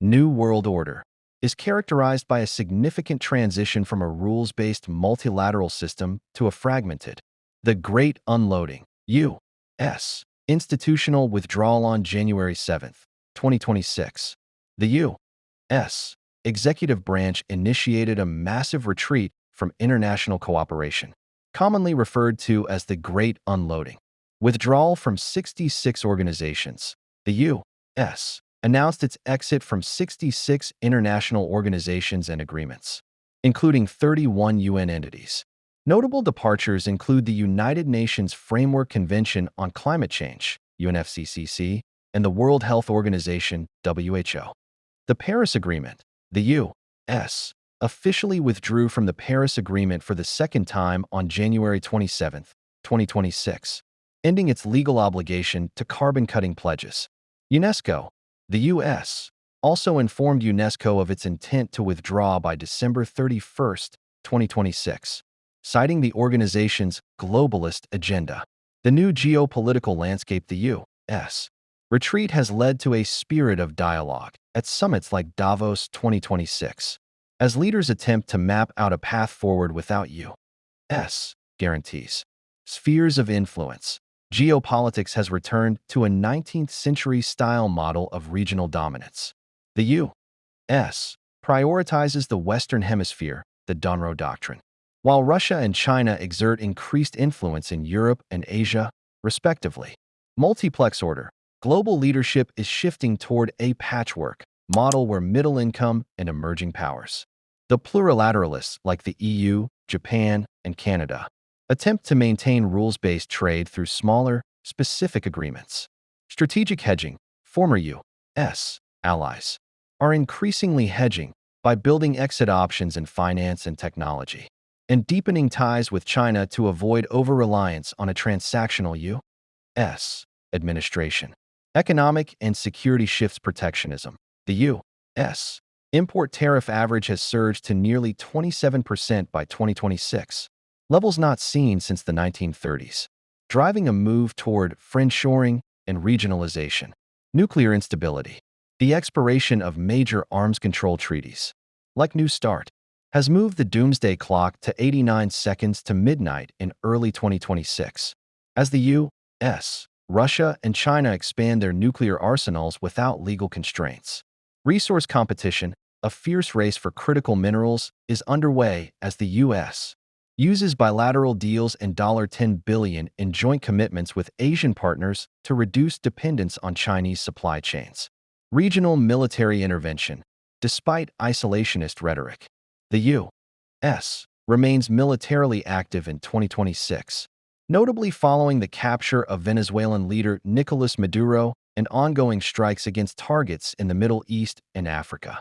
New World Order, is characterized by a significant transition from a rules-based multilateral system to a fragmented, the Great Unloading, U.S. institutional withdrawal on January 7, 2026. The U.S. executive branch initiated a massive retreat from international cooperation, commonly referred to as the Great Unloading. Withdrawal from 66 organizations. The U.S. announced its exit from 66 international organizations and agreements, including 31 UN entities. Notable departures include the United Nations Framework Convention on Climate Change, UNFCCC, and the World Health Organization, WHO. The Paris Agreement. The U.S. officially withdrew from the Paris Agreement for the second time on January 27, 2026, ending its legal obligation to carbon-cutting pledges. UNESCO. The U.S. also informed UNESCO of its intent to withdraw by December 31, 2026, citing the organization's globalist agenda. The new geopolitical landscape. The U.S. retreat has led to a spirit of dialogue at summits like Davos 2026, as leaders attempt to map out a path forward without U.S. guarantees. Spheres of influence. Geopolitics has returned to a 19th-century-style model of regional dominance. The U.S. prioritizes the Western Hemisphere, the Donro Doctrine, while Russia and China exert increased influence in Europe and Asia, respectively. Multiplex order. Global leadership is shifting toward a patchwork model where middle income and emerging powers, the plurilateralists like the EU, Japan, and Canada, attempt to maintain rules-based trade through smaller, specific agreements. Strategic hedging. Former U.S. allies are increasingly hedging by building exit options in finance and technology, and deepening ties with China to avoid over-reliance on a transactional U.S. administration. Economic and security shifts. Protectionism. The U.S. import tariff average has surged to nearly 27% by 2026, levels not seen since the 1930s, driving a move toward friendshoring and regionalization. Nuclear instability. The expiration of major arms control treaties, like New START, has moved the doomsday clock to 89 seconds to midnight in early 2026, as the U.S., Russia, and China expand their nuclear arsenals without legal constraints. Resource competition. A fierce race for critical minerals is underway as the U.S. uses bilateral deals and $10 billion in joint commitments with Asian partners to reduce dependence on Chinese supply chains. Regional military intervention. Despite isolationist rhetoric, the U.S. remains militarily active in 2026, notably following the capture of Venezuelan leader Nicolas Maduro and ongoing strikes against targets in the Middle East and Africa.